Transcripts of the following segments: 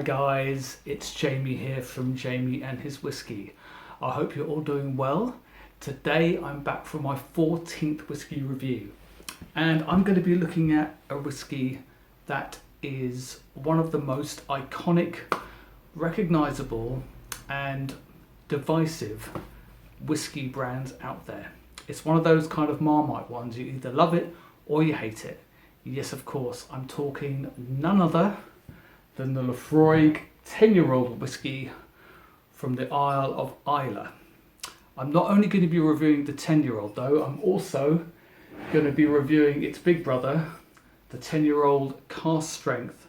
guys, it's Jamie here from Jamie and his Whisky. I hope you're all doing well. Today I'm back for my 14th whisky review, and I'm going to be looking at a whisky that is one of the most iconic, recognisable and divisive whisky brands out there. It's one of those kind of Marmite ones, you either love it or you hate it. Yes, of course, I'm talking none other than the Laphroaig 10-year-old whisky from the Isle of Islay. I'm not only going to be reviewing the 10-year-old though, I'm also going to be reviewing its big brother, the 10-year-old cask strength,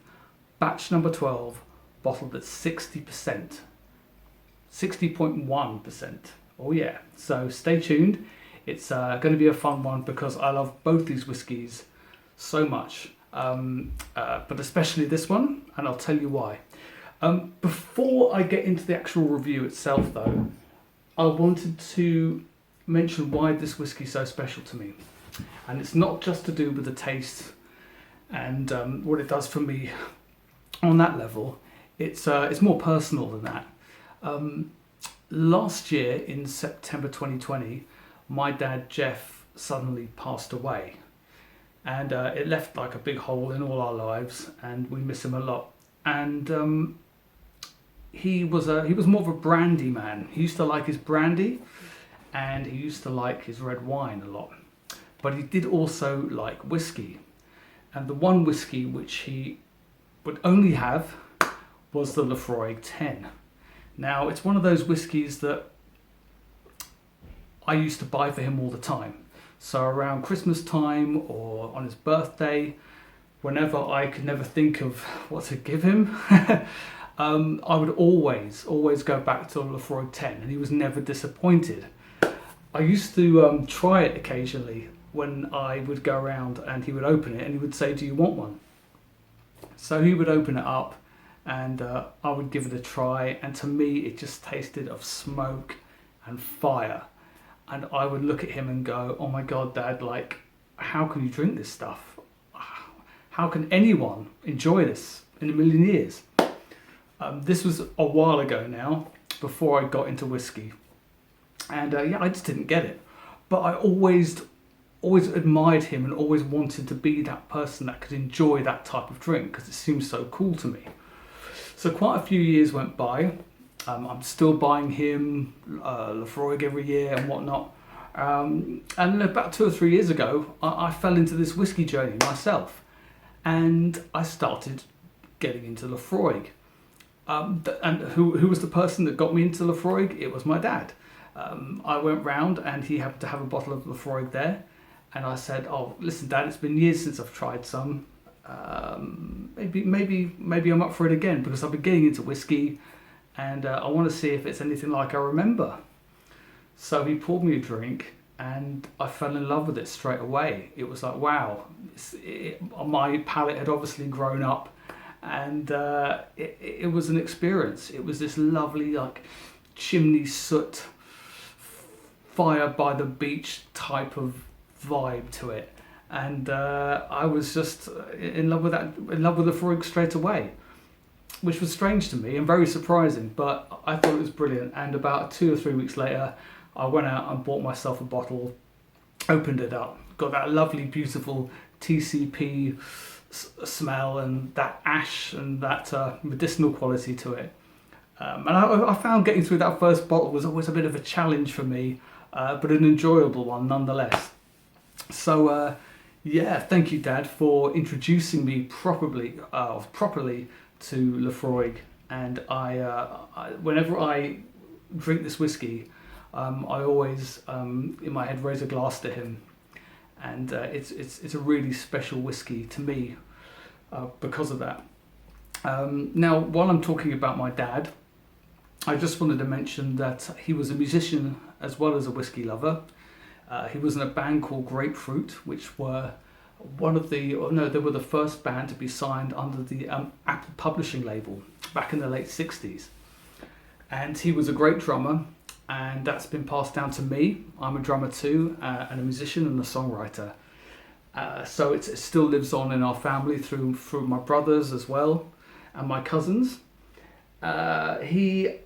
batch number 12, bottled at 60%. 60.1%. Oh yeah, so stay tuned. It's going to be a fun one because I love both these whiskies so much, but especially this one, and I'll tell you why. Before I get into the actual review itself though, I wanted to mention why this whisky is so special to me. And it's not just to do with the taste and what it does for me on that level. It's more personal than that. Last year in September 2020, my dad Jeff suddenly passed away. And it left like a big hole in all our lives, and we miss him a lot. And he was more of a brandy man. He used to like his brandy, and he used to like his red wine a lot. But he did also like whiskey, and the one whiskey which he would only have was the Laphroaig 10. Now it's one of those whiskies that I used to buy for him all the time. So around Christmas time or on his birthday, whenever I could never think of what to give him, I would always go back to the Laphroaig 10, and he was never disappointed. I used to try it occasionally when I would go around and he would open it and he would say, "Do you want one?" So he would open it up and I would give it a try, and to me it just tasted of smoke and fire. And I would look at him and go, "Oh my God, Dad, like, how can you drink this stuff? How can anyone enjoy this in a million years?" This was a while ago now, before I got into whiskey. And yeah, I just didn't get it. But I always admired him and always wanted to be that person that could enjoy that type of drink because it seemed so cool to me. So quite a few years went by. I'm still buying him Laphroaig every year and whatnot. And about 2 or 3 years ago, I fell into this whiskey journey myself. And I started getting into Laphroaig. And who was the person that got me into Laphroaig? It was my dad. I went round and he happened to have a bottle of Laphroaig there. And I said, "Oh, listen, Dad, it's been years since I've tried some. Maybe I'm up for it again because I've been getting into whiskey. And I want to see if it's anything like I remember." So he poured me a drink and I fell in love with it straight away. It was like, wow, my palate had obviously grown up, and it was an experience. It was this lovely like chimney soot, fire by the beach type of vibe to it. And I was just in love with that, in love with the Laphroaig straight away, which was strange to me and very surprising, but I thought it was brilliant. And about 2 or 3 weeks later, I went out and bought myself a bottle, opened it up, got that lovely, beautiful TCP smell and that ash and that medicinal quality to it. And I found getting through that first bottle was always a bit of a challenge for me, but an enjoyable one nonetheless. So yeah, thank you, Dad, for introducing me properly to Laphroaig. And I whenever I drink this whiskey, I always in my head raise a glass to him, and it's a really special whiskey to me because of that. Now, while I'm talking about my dad, I just wanted to mention that he was a musician as well as a whiskey lover. He was in a band called Grapefruit, which were they were the first band to be signed under the Apple Publishing label back in the late 60s. And he was a great drummer, and that's been passed down to me. I'm a drummer too, and a musician and a songwriter. So it still lives on in our family through my brothers as well, and my cousins. He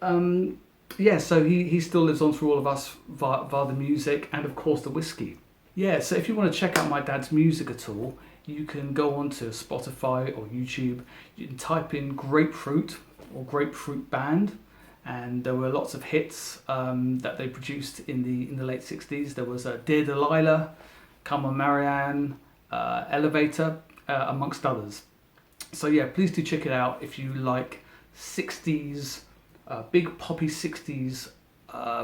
still lives on through all of us via the music and of course the whiskey. Yeah, so if you want to check out my dad's music at all, you can go onto Spotify or YouTube. You can type in Grapefruit or Grapefruit Band, and there were lots of hits that they produced in the late 60s. There was Dear Delilah, Come On Marianne, Elevator, amongst others. So yeah, please do check it out if you like 60s, big poppy 60s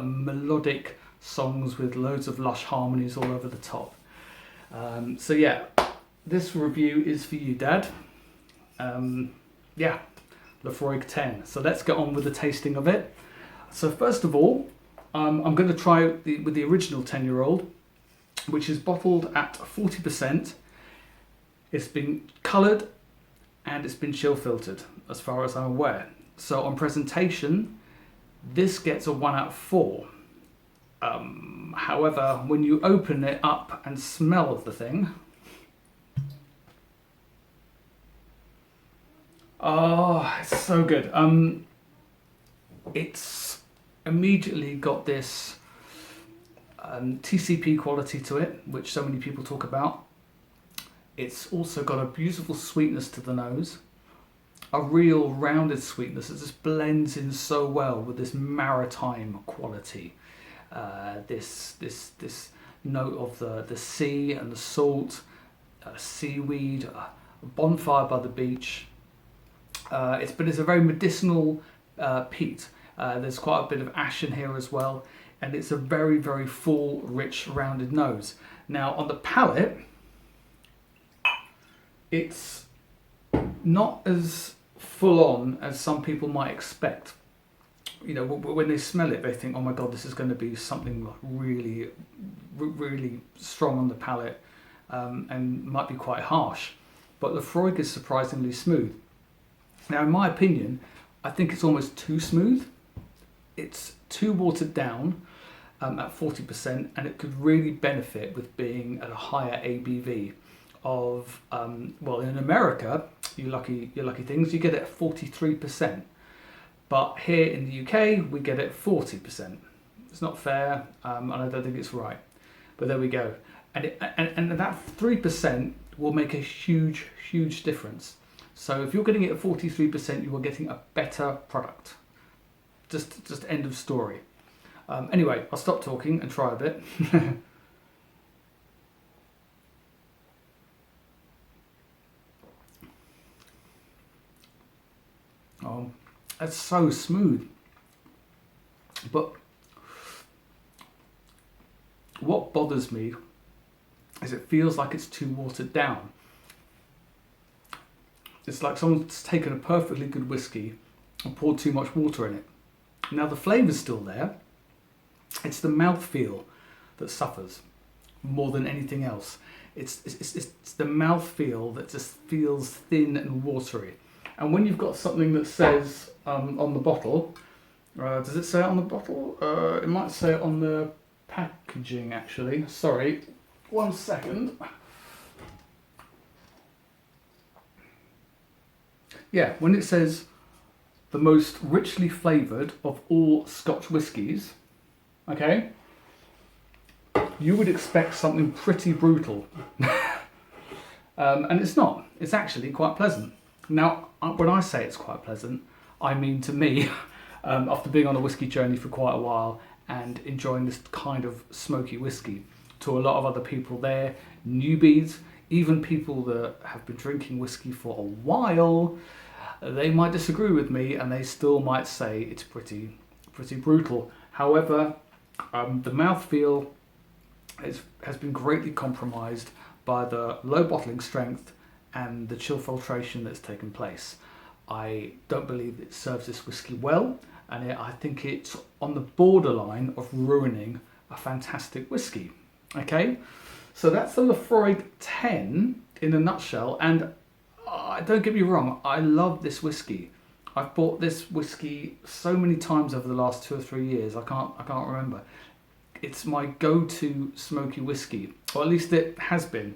melodic songs with loads of lush harmonies all over the top. So yeah, this review is for you, Dad. Laphroaig 10. So let's get on with the tasting of it. So first of all, I'm going to try with the original 10-year-old, which is bottled at 40%. It's been coloured and it's been chill filtered, as far as I'm aware. So on presentation, this gets a 1 out of 4. However, when you open it up and smell of the thing, oh, it's so good. It's immediately got this TCP quality to it, which so many people talk about. It's also got a beautiful sweetness to the nose, a real rounded sweetness. It just blends in so well with this maritime quality. This note of the sea and the salt, seaweed, bonfire by the beach. It's a very medicinal peat. There's quite a bit of ash in here as well, and it's a very, very full, rich, rounded nose. Now on the palate, it's not as full on as some people might expect. You know, when they smell it, they think, oh my God, this is going to be something like really, really strong on the palate, and might be quite harsh. But Laphroaig is surprisingly smooth. Now, in my opinion, I think it's almost too smooth. It's too watered down at 40%, and it could really benefit with being at a higher ABV of, well, in America, you lucky things, you get it at 43%. But here in the UK, we get it 40%. It's not fair, and I don't think it's right. But there we go. And that 3% will make a huge, huge difference. So if you're getting it at 43%, you are getting a better product. Just end of story. Anyway, I'll stop talking and try a bit. Oh, it's so smooth. But what bothers me is it feels like it's too watered down. It's like someone's taken a perfectly good whiskey and poured too much water in it. Now the flavour's still there. It's the mouthfeel that suffers more than anything else. It's the mouthfeel that just feels thin and watery. And when you've got something that says on the bottle, does it say it on the bottle? It might say it on the packaging actually. Sorry, 1 second. Yeah, when it says the most richly flavoured of all Scotch whiskies, okay, you would expect something pretty brutal. And it's not. It's actually quite pleasant. Now, when I say it's quite pleasant, I mean to me, after being on a whiskey journey for quite a while and enjoying this kind of smoky whiskey, to a lot of other people there, newbies, even people that have been drinking whiskey for a while, they might disagree with me and they still might say it's pretty brutal. However, the mouthfeel has been greatly compromised by the low bottling strength and the chill filtration that's taken place. I don't believe it serves this whiskey well, and I think it's on the borderline of ruining a fantastic whiskey. Okay, so that's the Laphroaig 10 in a nutshell, and don't get me wrong, I love this whiskey. I've bought this whiskey so many times over the last 2 or 3 years, I can't remember. It's my go-to smoky whiskey, or at least it has been.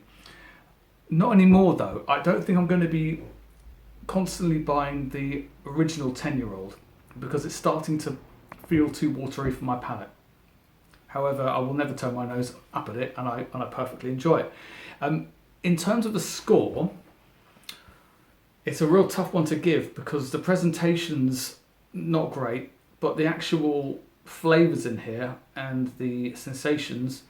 Not anymore though. I don't think I'm going to be constantly buying the original 10-year-old. because it's starting to feel too watery for my palate. However, I will never turn my nose up at it, and I perfectly enjoy it. In terms of the score, it's a real tough one to give because the presentation's not great, but the actual flavours in here and the sensations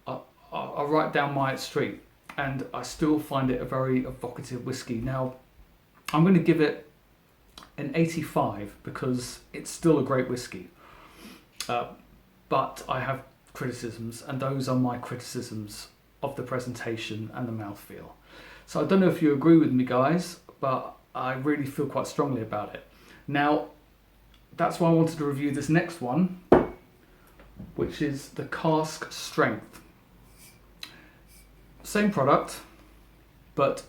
are right down my street, and I still find it a very evocative whiskey. Now, I'm going to give it an 85 because it's still a great whiskey, but I have criticisms, and those are my criticisms of the presentation and the mouthfeel. So I don't know if you agree with me, guys, but I really feel quite strongly about it. Now, that's why I wanted to review this next one, which is the cask strength. Same product, but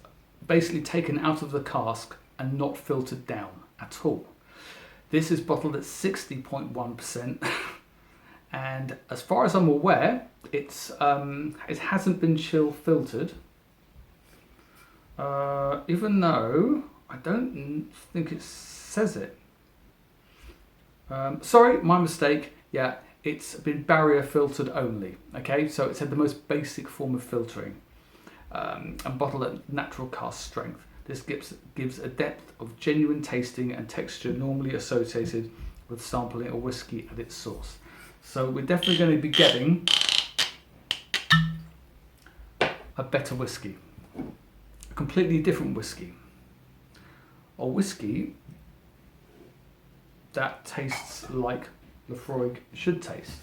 basically taken out of the cask and not filtered down at all. This is bottled at 60.1%, and as far as I'm aware, it hasn't been chill filtered, even though I don't think it says it. Sorry, my mistake. Yeah, it's been barrier filtered only. Okay, so it's had the most basic form of filtering, and bottled at natural cask strength. This gives a depth of genuine tasting and texture normally associated with sampling a whiskey at its source. So we're definitely going to be getting a better whiskey, a completely different whiskey, a whiskey that tastes like Laphroaig should taste.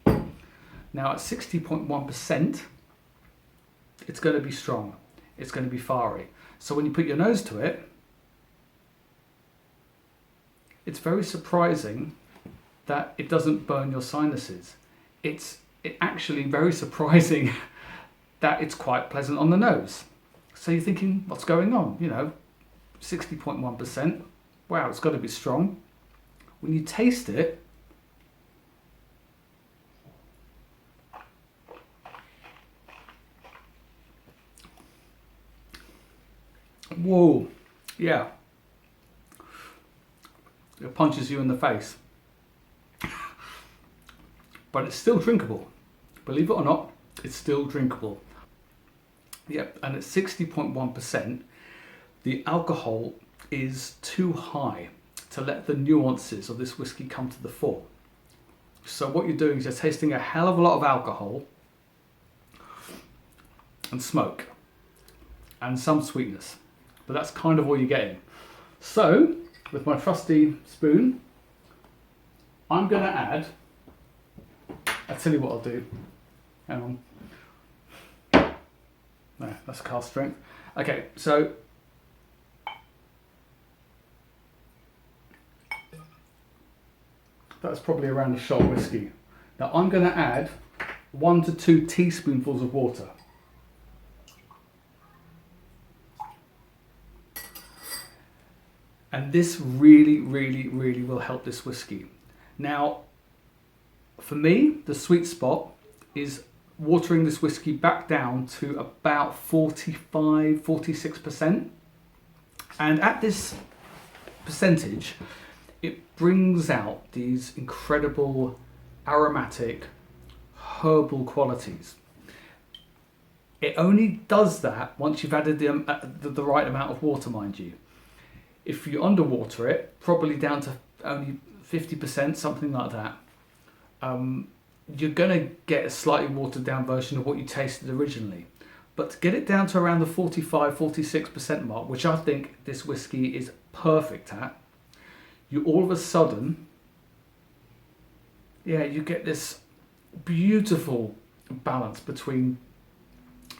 Now at 60.1%, it's going to be strong, it's going to be fiery. So when you put your nose to it, it's very surprising that it doesn't burn your sinuses. It's actually very surprising that it's quite pleasant on the nose. So you're thinking, what's going on? 60.1%, wow, it's got to be strong. When you taste it, whoa, yeah, it punches you in the face. But it's still drinkable. Believe it or not, it's still drinkable. Yep, and at 60.1%, the alcohol is too high to let the nuances of this whiskey come to the fore. So what you're doing is you're tasting a hell of a lot of alcohol and smoke and some sweetness, but that's kind of all you're getting. So with my trusty spoon, I'm going to add, I'll tell you what I'll do. Hang on. No, that's cask strength. Okay, so that's probably around a shot of whiskey. Now I'm going to add 1 to 2 teaspoonfuls of water. And this really, really, really will help this whiskey. Now, for me, the sweet spot is watering this whiskey back down to about 45, 46%. And at this percentage, it brings out these incredible aromatic, herbal qualities. It only does that once you've added the right amount of water, mind you. If you underwater it, probably down to only 50%, something like that, you're going to get a slightly watered down version of what you tasted originally. But to get it down to around the 45, 46% mark, which I think this whiskey is perfect at, you all of a sudden, you get this beautiful balance between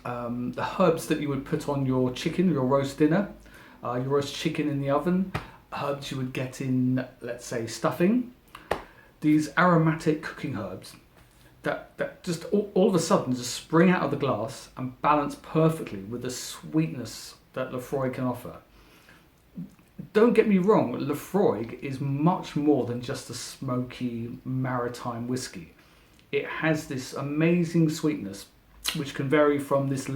the herbs that you would put on your chicken, your roast dinner, your roast chicken in the oven, herbs you would get in, let's say, stuffing, these aromatic cooking herbs that just all of a sudden just spring out of the glass and balance perfectly with the sweetness that Laphroaig can offer. Don't get me wrong, Laphroaig is much more than just a smoky maritime whiskey. It has this amazing sweetness, which can vary from this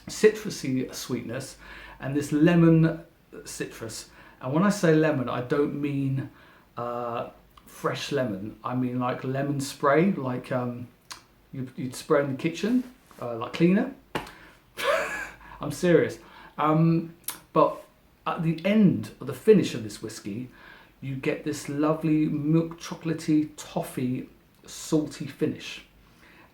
citrusy sweetness and this lemon citrus. And when I say lemon, I don't mean fresh lemon. I mean, like lemon spray, like you'd spray in the kitchen, like cleaner. I'm serious. But at the end of the finish of this whiskey, you get this lovely milk chocolatey, toffee, salty finish.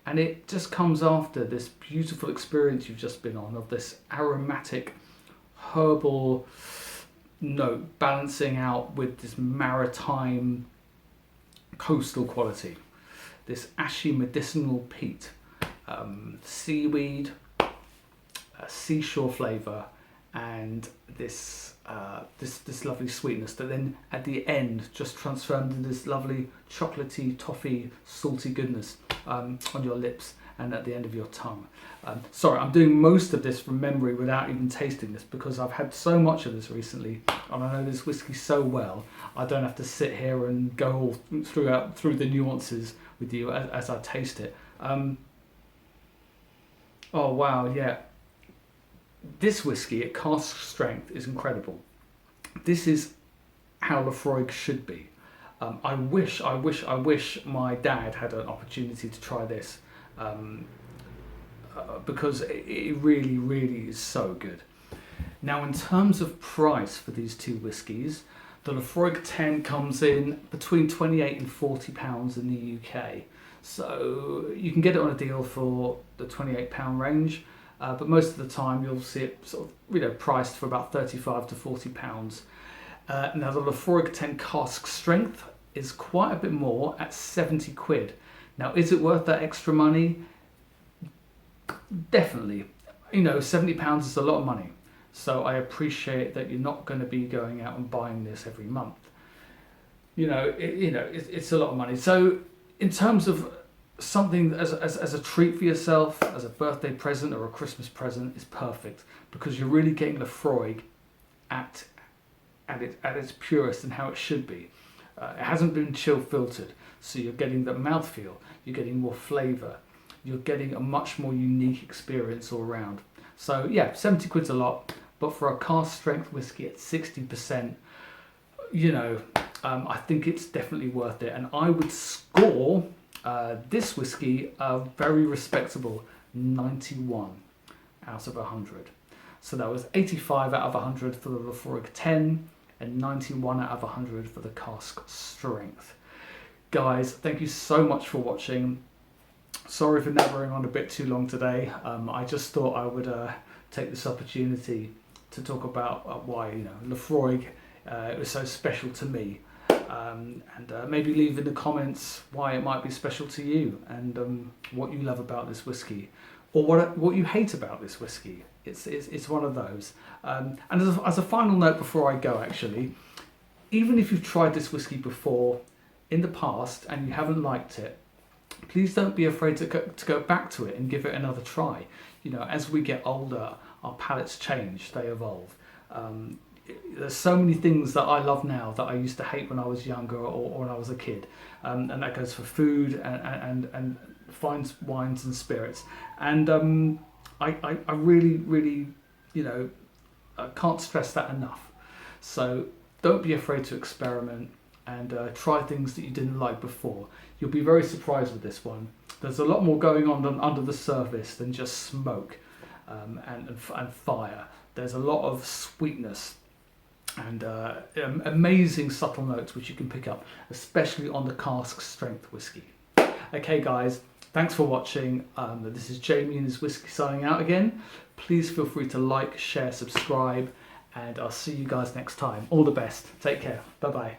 And it just comes after this beautiful experience you've just been on of this aromatic, herbal note balancing out with this maritime, coastal quality. This ashy medicinal peat, seaweed, seashore flavour, and this lovely sweetness that then at the end just transformed into this lovely chocolatey, toffee, salty goodness on your lips and at the end of your tongue. Sorry, I'm doing most of this from memory without even tasting this because I've had so much of this recently and I know this whiskey so well. I don't have to sit here and go all through the nuances with you as I taste it. Oh wow, yeah. This whiskey at cask strength is incredible. This is how Laphroaig should be. I wish my dad had an opportunity to try this because it really, really is so good. Now, in terms of price for these two whiskies, the Laphroaig 10 comes in between £28 and £40 in the UK. So you can get it on a deal for the £28 range. But most of the time you'll see it sort of, priced for about £35 to £40. Now the Laphroaig 10 cask strength is quite a bit more at 70 quid. Now, is it worth that extra money? Definitely. £70 is a lot of money. So I appreciate that you're not going to be going out and buying this every month. It's a lot of money. So in terms of something as a treat for yourself, as a birthday present or a Christmas present, is perfect because you're really getting Laphroaig at its purest and how it should be. It hasn't been chill filtered, so you're getting the mouthfeel, you're getting more flavour, you're getting a much more unique experience all around. So yeah, 70 quid's a lot, but for a cask strength whiskey at 60%, I think it's definitely worth it. And I would score this whiskey a very respectable 91 out of 100. So that was 85 out of 100 for the Laphroaig 10 and 91 out of 100 for the cask strength. Guys, thank you so much for watching. Sorry for nabbering on a bit too long today. I just thought I would take this opportunity to talk about why Laphroaig was so special to me. And maybe leave in the comments why it might be special to you and what you love about this whiskey, or what you hate about this whiskey. It's one of those. And as a final note before I go, actually, even if you've tried this whiskey before in the past and you haven't liked it, please don't be afraid to go back to it and give it another try. As we get older, our palates change, they evolve. There's so many things that I love now that I used to hate when I was younger or when I was a kid, and that goes for food and fine wines and spirits. And I really, really, I can't stress that enough. So don't be afraid to experiment and try things that you didn't like before. You'll be very surprised with this one. There's a lot more going on under the surface than just smoke and fire. There's a lot of sweetness and amazing subtle notes which you can pick up, especially on the cask strength whiskey. Okay guys, thanks for watching. This is Jamie and his Whisky signing out again. Please feel free to like, share, subscribe, and I'll see you guys next time. All the best. Take care. Bye bye.